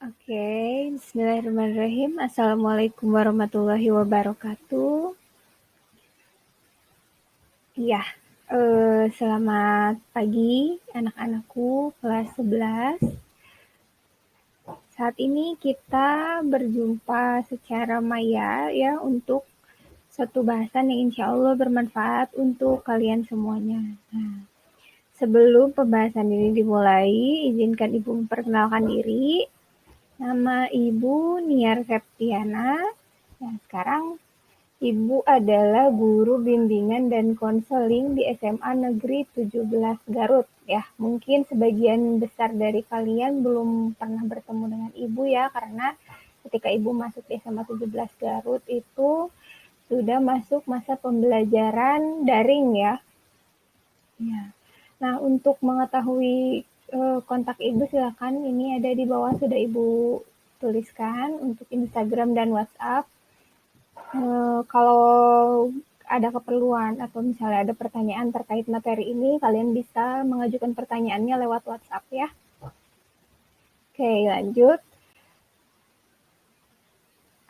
Oke, bismillahirrahmanirrahim. Assalamualaikum warahmatullahi wabarakatuh. Iya, selamat pagi anak-anakku kelas 11. Saat ini kita berjumpa secara maya ya untuk satu bahasan yang insya Allah bermanfaat untuk kalian semuanya. Nah, sebelum pembahasan ini dimulai, izinkan Ibu memperkenalkan diri. Nama Ibu Niar Septiana. Nah, sekarang Ibu adalah guru bimbingan dan konseling di SMA Negeri 17 Garut. Ya, mungkin sebagian besar dari kalian belum pernah bertemu dengan Ibu ya, karena ketika Ibu masuk di SMA 17 Garut itu sudah masuk masa pembelajaran daring ya. Ya. Nah, untuk mengetahui kontak Ibu silakan, ini ada di bawah sudah Ibu tuliskan untuk Instagram dan WhatsApp. Kalau ada keperluan atau misalnya ada pertanyaan terkait materi ini, kalian bisa mengajukan pertanyaannya lewat WhatsApp ya. Oke, lanjut.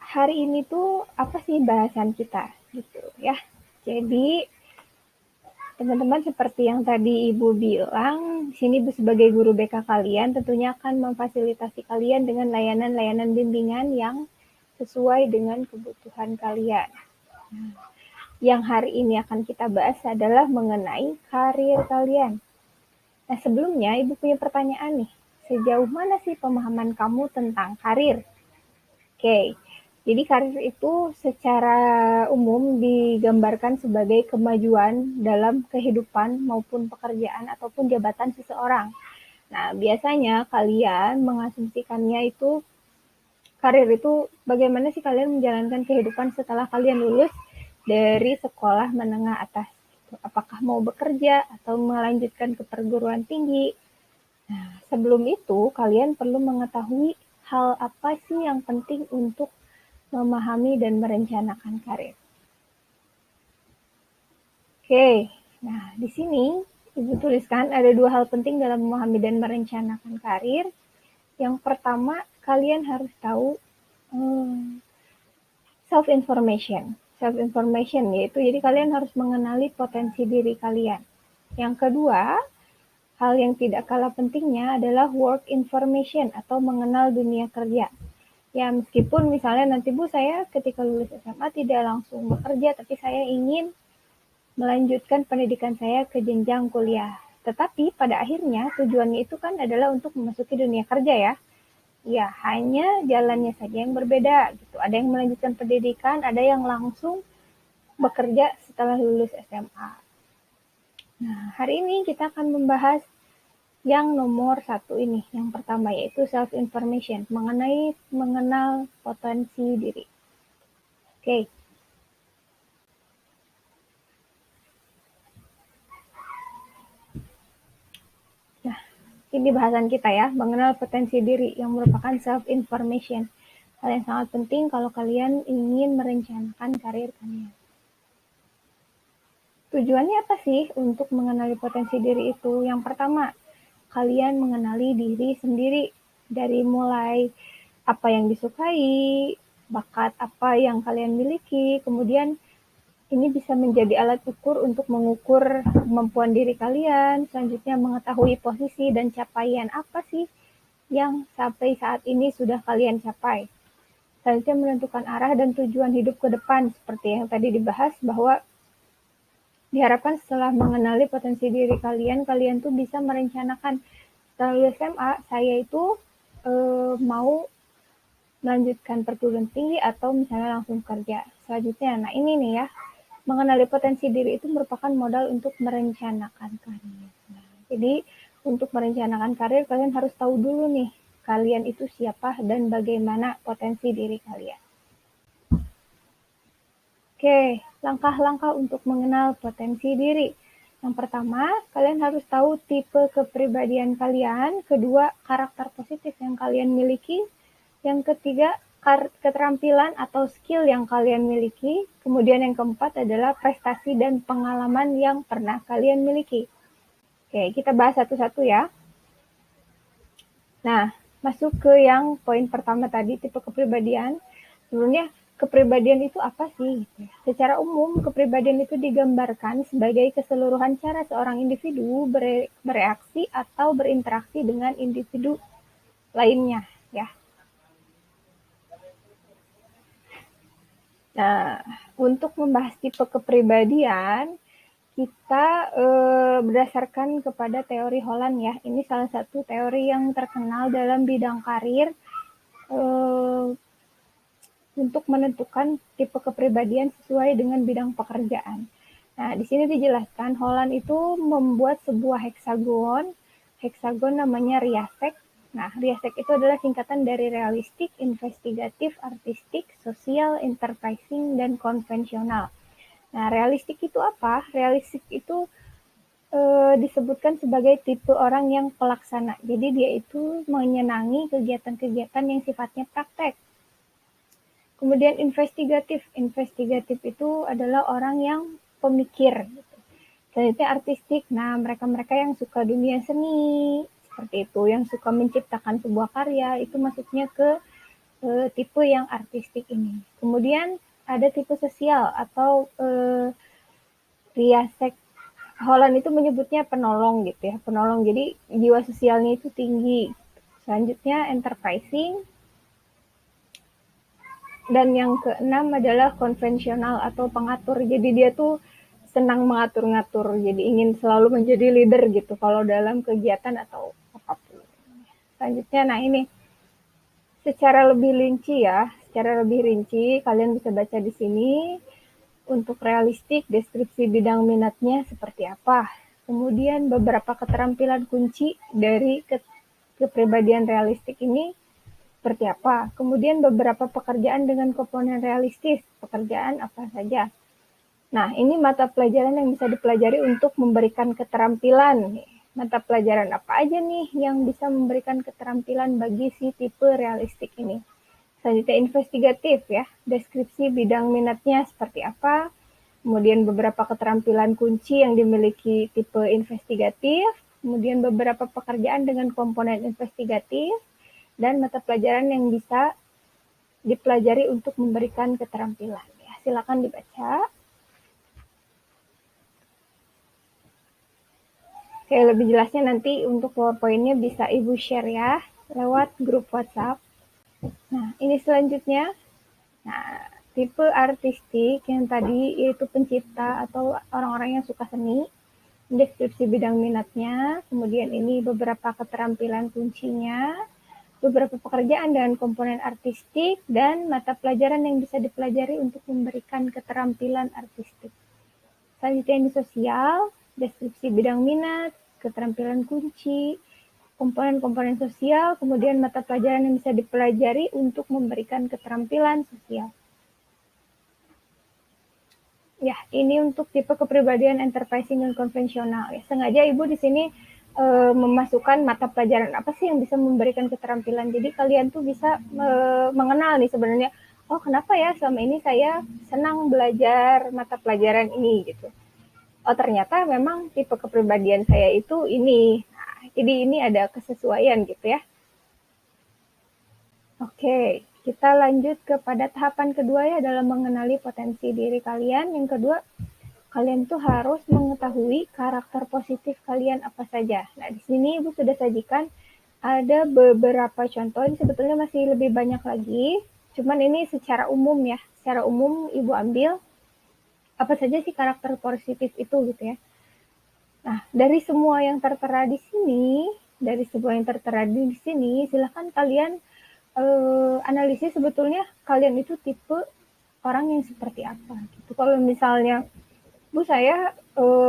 Hari ini tuh apa sih bahasan kita gitu ya. Jadi teman-teman seperti yang tadi Ibu bilang, di sini sebagai guru BK kalian tentunya akan memfasilitasi kalian dengan layanan-layanan bimbingan yang sesuai dengan kebutuhan kalian. Yang hari ini akan kita bahas adalah mengenai karir kalian. Nah, sebelumnya Ibu punya pertanyaan nih. Sejauh mana sih pemahaman kamu tentang karir? Oke, jadi karir itu secara umum digambarkan sebagai kemajuan dalam kehidupan maupun pekerjaan ataupun jabatan seseorang. Nah, biasanya kalian mengasumsikannya itu karir itu bagaimana sih kalian menjalankan kehidupan setelah kalian lulus dari sekolah menengah atas. Apakah mau bekerja atau melanjutkan ke perguruan tinggi. Nah, sebelum itu kalian perlu mengetahui hal apa sih yang penting untuk memahami dan merencanakan karir. Oke, nah di sini Ibu tuliskan ada dua hal penting dalam memahami dan merencanakan karir. Yang pertama, kalian harus tahu self-information. Self-information yaitu jadi kalian harus mengenali potensi diri kalian. Yang kedua, hal yang tidak kalah pentingnya adalah work information atau mengenal dunia kerja. Ya, meskipun misalnya nanti Bu, saya ketika lulus SMA tidak langsung bekerja, tapi saya ingin melanjutkan pendidikan saya ke jenjang kuliah. Tetapi pada akhirnya tujuannya itu kan adalah untuk memasuki dunia kerja ya. Ya, hanya jalannya saja yang berbeda gitu. Ada yang melanjutkan pendidikan, ada yang langsung bekerja setelah lulus SMA. Nah, hari ini kita akan membahas yang nomor satu ini. Yang pertama yaitu self-information, mengenal potensi diri. Oke. Nah, ini bahasan kita ya, mengenal potensi diri yang merupakan self-information. Hal yang sangat penting kalau kalian ingin merencanakan karir kalian. Tujuannya apa sih untuk mengenali potensi diri itu? Yang pertama, kalian mengenali diri sendiri dari mulai apa yang disukai, bakat apa yang kalian miliki, kemudian ini bisa menjadi alat ukur untuk mengukur kemampuan diri kalian, selanjutnya mengetahui posisi dan capaian apa sih yang sampai saat ini sudah kalian capai. Selanjutnya menentukan arah dan tujuan hidup ke depan, seperti yang tadi dibahas bahwa diharapkan setelah mengenali potensi diri kalian, kalian tuh bisa merencanakan setelah lulus SMA, saya itu mau melanjutkan perguruan tinggi atau misalnya langsung kerja. Selanjutnya, nah ini nih ya, mengenali potensi diri itu merupakan modal untuk merencanakan karir. Nah, jadi untuk merencanakan karir, kalian harus tahu dulu nih, kalian itu siapa dan bagaimana potensi diri kalian. Oke, langkah-langkah untuk mengenal potensi diri. Yang pertama, kalian harus tahu tipe kepribadian kalian. Kedua, karakter positif yang kalian miliki. Yang ketiga, keterampilan atau skill yang kalian miliki. Kemudian yang keempat adalah prestasi dan pengalaman yang pernah kalian miliki. Oke, kita bahas satu-satu ya. Nah, masuk ke yang poin pertama tadi, tipe kepribadian. Sebenarnya kepribadian itu apa sih? Secara umum, kepribadian itu digambarkan sebagai keseluruhan cara seorang individu bereaksi atau berinteraksi dengan individu lainnya, ya. Nah, untuk membahas tipe kepribadian, kita berdasarkan kepada teori Holland ya. Ini salah satu teori yang terkenal dalam bidang karir eh, untuk menentukan tipe kepribadian sesuai dengan bidang pekerjaan. Nah, di sini dijelaskan Holland itu membuat sebuah heksagon. Heksagon namanya RIASEC. Nah, RIASEC itu adalah singkatan dari realistik, investigatif, artistik, sosial, enterprising, dan konvensional. Nah, realistik itu apa? Realistik itu disebutkan sebagai tipe orang yang pelaksana. Jadi dia itu menyenangi kegiatan-kegiatan yang sifatnya praktek. Kemudian investigatif. Investigatif itu adalah orang yang pemikir. Selanjutnya artistik. Nah, mereka-mereka yang suka dunia seni, seperti itu, yang suka menciptakan sebuah karya, itu masuknya ke tipe yang artistik ini. Kemudian ada tipe sosial atau riasek. Holland itu menyebutnya penolong gitu ya, penolong. Jadi jiwa sosialnya itu tinggi. Selanjutnya enterprising, dan yang keenam adalah konvensional atau pengatur. Jadi dia tuh senang mengatur-ngatur, jadi ingin selalu menjadi leader gitu kalau dalam kegiatan atau apapun. Selanjutnya, nah ini secara lebih rinci ya, secara lebih rinci kalian bisa baca di sini. Untuk realistik, deskripsi bidang minatnya seperti apa. Kemudian beberapa keterampilan kunci dari kepribadian realistik ini seperti apa. Kemudian beberapa pekerjaan dengan komponen realistis, pekerjaan apa saja. Nah, ini mata pelajaran yang bisa dipelajari untuk memberikan keterampilan. Mata pelajaran apa aja nih yang bisa memberikan keterampilan bagi si tipe realistik ini. Selanjutnya investigatif ya, deskripsi bidang minatnya seperti apa, kemudian beberapa keterampilan kunci yang dimiliki tipe investigatif, kemudian beberapa pekerjaan dengan komponen investigatif, dan mata pelajaran yang bisa dipelajari untuk memberikan keterampilan. Ya, silakan dibaca. Oke, lebih jelasnya nanti untuk PowerPoint-nya bisa Ibu share ya lewat grup WhatsApp. Nah, ini selanjutnya. Nah, tipe artistik yang tadi yaitu pencipta atau orang-orang yang suka seni, deskripsi bidang minatnya, kemudian ini beberapa keterampilan kuncinya, beberapa pekerjaan dengan komponen artistik, dan mata pelajaran yang bisa dipelajari untuk memberikan keterampilan artistik. Selanjutnya ini sosial, deskripsi bidang minat, keterampilan kunci, komponen-komponen sosial, kemudian mata pelajaran yang bisa dipelajari untuk memberikan keterampilan sosial. Ya, ini untuk tipe kepribadian enterprising dan konvensional. Ya, sengaja Ibu di sini memasukkan mata pelajaran apa sih yang bisa memberikan keterampilan. Jadi kalian tuh bisa mengenal nih sebenarnya, oh kenapa ya selama ini saya senang belajar mata pelajaran ini gitu. Oh ternyata memang tipe kepribadian saya itu ini. Nah, jadi ini ada kesesuaian gitu ya. Oke, kita lanjut kepada tahapan kedua ya dalam mengenali potensi diri kalian. Yang kedua, kalian tuh harus mengetahui karakter positif kalian apa saja. Nah, di sini Ibu sudah sajikan ada beberapa contoh, ini sebetulnya masih lebih banyak lagi. Cuman ini secara umum ya, secara umum Ibu ambil apa saja sih karakter positif itu gitu ya. Nah, dari semua yang tertera di sini, silakan kalian analisis sebetulnya kalian itu tipe orang yang seperti apa gitu. Kalau misalnya Bu saya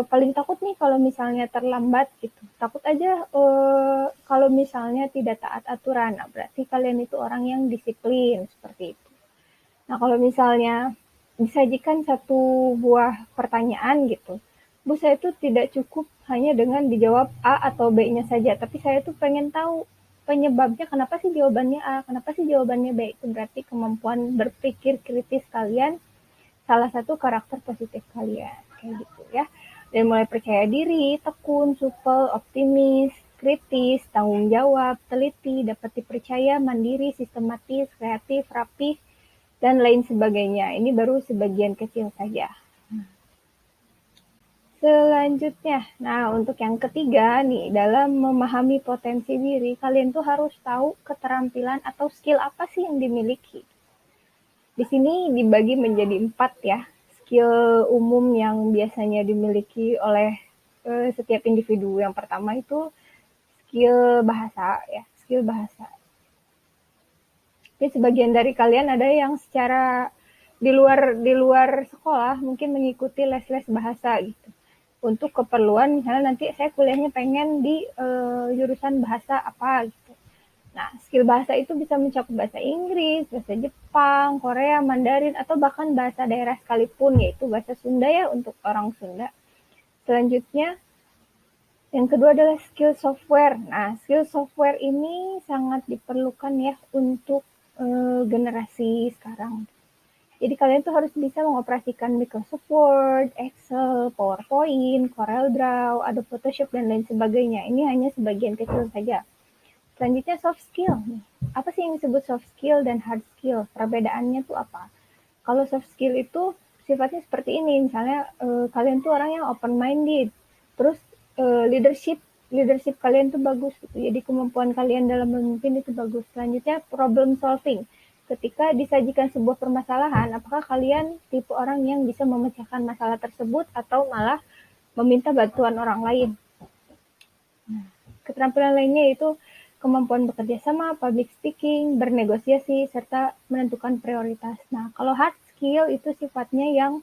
paling takut nih kalau misalnya terlambat gitu. Takut aja kalau misalnya tidak taat aturan. Nah, berarti kalian itu orang yang disiplin seperti itu. Nah, kalau misalnya disajikan satu buah pertanyaan gitu. Bu, saya tuh tidak cukup hanya dengan dijawab A atau B-nya saja, tapi saya tuh pengen tahu penyebabnya kenapa sih jawabannya A, kenapa sih jawabannya B. Itu berarti kemampuan berpikir kritis kalian salah satu karakter positif kalian kayak gitu ya. Dan mulai percaya diri, tekun, supel, optimis, kritis, tanggung jawab, teliti, dapat dipercaya, mandiri, sistematis, kreatif, rapih, dan lain sebagainya. Ini baru sebagian kecil saja. Selanjutnya, nah untuk yang ketiga nih, dalam memahami potensi diri, kalian tuh harus tahu keterampilan atau skill apa sih yang dimiliki. Di sini dibagi menjadi 4 ya, skill umum yang biasanya dimiliki oleh setiap individu. Yang pertama itu skill bahasa ya, skill bahasa. Jadi sebagian dari kalian ada yang secara di luar sekolah mungkin mengikuti les-les bahasa gitu. Untuk keperluan misalnya nanti saya kuliahnya pengen di jurusan bahasa apa gitu. Nah, skill bahasa itu bisa mencakup bahasa Inggris, bahasa Jepang, Korea, Mandarin, atau bahkan bahasa daerah sekalipun, yaitu bahasa Sunda ya untuk orang Sunda. Selanjutnya, yang kedua adalah skill software. Nah, skill software ini sangat diperlukan ya untuk generasi sekarang. Jadi kalian tuh harus bisa mengoperasikan Microsoft Word, Excel, PowerPoint, CorelDRAW, Adobe Photoshop, dan lain sebagainya. Ini hanya sebagian kecil saja. Selanjutnya soft skill. Apa sih yang disebut soft skill dan hard skill? Perbedaannya tuh apa? Kalau soft skill itu sifatnya seperti ini. Misalnya kalian tuh orang yang open minded. Terus leadership kalian tuh bagus gitu. Jadi kemampuan kalian dalam memimpin itu bagus. Selanjutnya problem solving. Ketika disajikan sebuah permasalahan, apakah kalian tipe orang yang bisa memecahkan masalah tersebut atau malah meminta bantuan orang lain? Keterampilan lainnya yaitu kemampuan bekerja sama, public speaking, bernegosiasi, serta menentukan prioritas. Nah, kalau hard skill itu sifatnya yang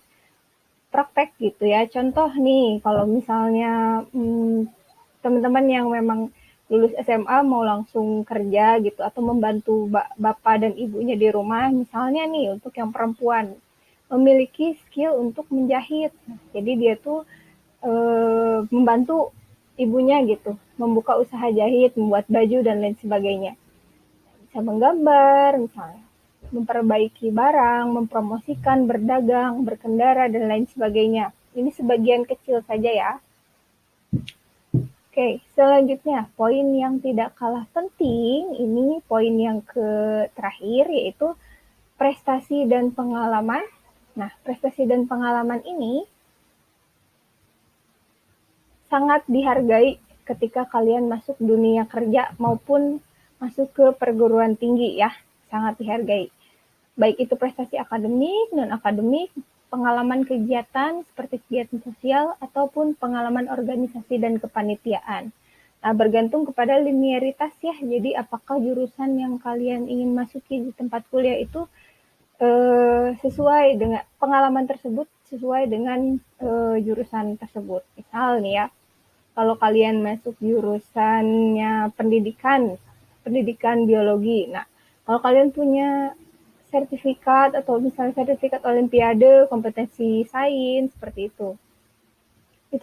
praktek gitu ya. Contoh nih, kalau misalnya teman-teman yang memang lulus SMA mau langsung kerja gitu atau membantu bapak dan ibunya di rumah, misalnya nih untuk yang perempuan memiliki skill untuk menjahit. Jadi dia tuh membantu ibunya gitu, membuka usaha jahit, membuat baju dan lain sebagainya. Bisa menggambar misalnya, memperbaiki barang, mempromosikan, berdagang, berkendara dan lain sebagainya. Ini sebagian kecil saja ya. Oke, selanjutnya poin yang tidak kalah penting, ini poin yang terakhir yaitu prestasi dan pengalaman. Nah, prestasi dan pengalaman ini sangat dihargai ketika kalian masuk dunia kerja maupun masuk ke perguruan tinggi ya, sangat dihargai. Baik itu prestasi akademik, non-akademik, pengalaman kegiatan seperti kegiatan sosial, ataupun pengalaman organisasi dan kepanitiaan. Nah, bergantung kepada linearitas ya, jadi apakah jurusan yang kalian ingin masuki di tempat kuliah itu sesuai dengan pengalaman tersebut, sesuai dengan jurusan tersebut. Misal nih ya, kalau kalian masuk jurusannya pendidikan biologi, nah kalau kalian punya sertifikat atau misalnya sertifikat olimpiade, kompetensi sains, seperti itu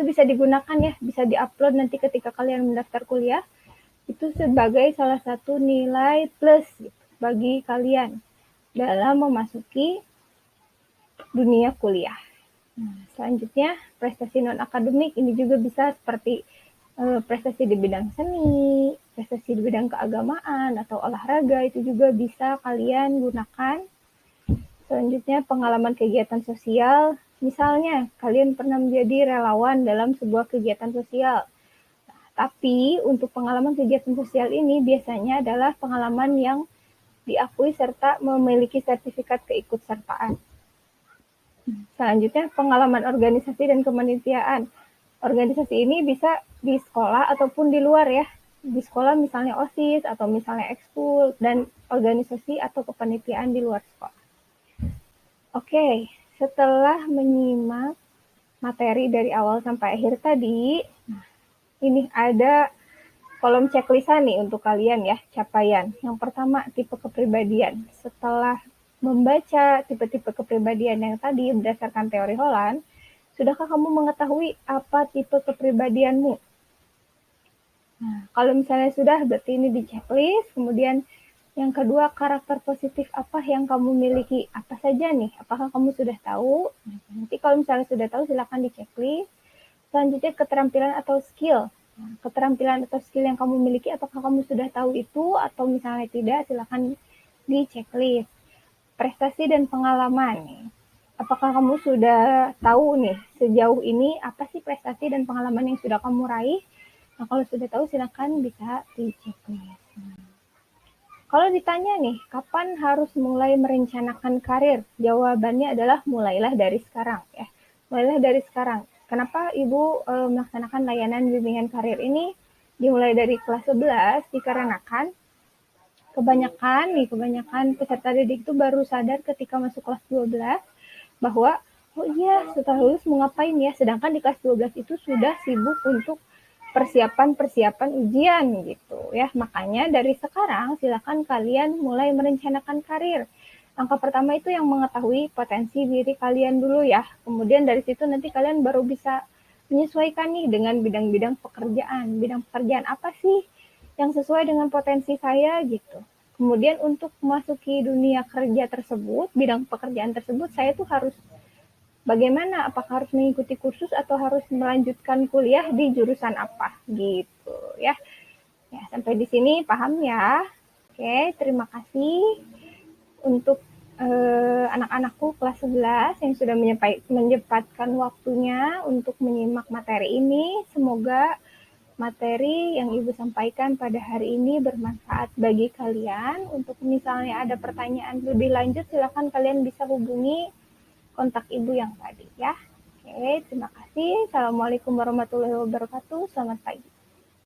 bisa digunakan ya, bisa diupload nanti ketika kalian mendaftar kuliah, itu sebagai salah satu nilai plus gitu, bagi kalian dalam memasuki dunia kuliah. Selanjutnya, prestasi non-akademik ini juga bisa seperti prestasi di bidang seni, prestasi di bidang keagamaan, atau olahraga, itu juga bisa kalian gunakan. Selanjutnya, pengalaman kegiatan sosial. Misalnya, kalian pernah menjadi relawan dalam sebuah kegiatan sosial. Tapi, untuk pengalaman kegiatan sosial ini biasanya adalah pengalaman yang diakui serta memiliki sertifikat keikutsertaan. Selanjutnya, pengalaman organisasi dan kepanitiaan. Organisasi ini bisa di sekolah ataupun di luar ya. Di sekolah misalnya OSIS atau misalnya ekskul, dan organisasi atau kepanitiaan di luar sekolah. Oke, setelah menyimak materi dari awal sampai akhir tadi, ini ada kolom checklistan nih untuk kalian ya, capaian. Yang pertama, tipe kepribadian. Setelah membaca tipe-tipe kepribadian yang tadi berdasarkan teori Holland, sudahkah kamu mengetahui apa tipe kepribadianmu? Nah, kalau misalnya sudah, berarti ini di checklist. Kemudian yang kedua, karakter positif apa yang kamu miliki? Apa saja nih? Apakah kamu sudah tahu? Nanti kalau misalnya sudah tahu, silakan di checklist. Selanjutnya, keterampilan atau skill. Nah, keterampilan atau skill yang kamu miliki, apakah kamu sudah tahu itu atau misalnya tidak, silakan di checklist. Prestasi dan pengalaman nih. Apakah kamu sudah tahu nih sejauh ini apa sih prestasi dan pengalaman yang sudah kamu raih? Nah, kalau sudah tahu silakan bisa di checklist. Kalau ditanya nih, kapan harus mulai merencanakan karir? Jawabannya adalah mulailah dari sekarang ya. Mulailah dari sekarang. Kenapa Ibu melaksanakan layanan bimbingan karir ini dimulai dari kelas 11? Dikarenakan kebanyakan peserta didik itu baru sadar ketika masuk kelas 12 bahwa oh iya setelah lulus mau ngapain ya, sedangkan di kelas 12 itu sudah sibuk untuk persiapan ujian gitu ya. Makanya dari sekarang silakan kalian mulai merencanakan karir. Langkah pertama itu yang mengetahui potensi diri kalian dulu ya. Kemudian dari situ nanti kalian baru bisa menyesuaikan nih dengan bidang-bidang pekerjaan. Bidang pekerjaan apa sih yang sesuai dengan potensi saya gitu. Kemudian untuk memasuki dunia kerja tersebut, bidang pekerjaan tersebut, saya tuh harus bagaimana? Apakah harus mengikuti kursus atau harus melanjutkan kuliah di jurusan apa? Gitu ya. Ya, sampai di sini paham ya? Oke, terima kasih untuk anak-anakku kelas 11 yang sudah menyempatkan waktunya untuk menyimak materi ini. Semoga materi yang Ibu sampaikan pada hari ini bermanfaat bagi kalian. Untuk misalnya ada pertanyaan lebih lanjut, silakan kalian bisa hubungi kontak Ibu yang tadi ya. Oke, terima kasih. Assalamualaikum warahmatullahi wabarakatuh. Selamat pagi.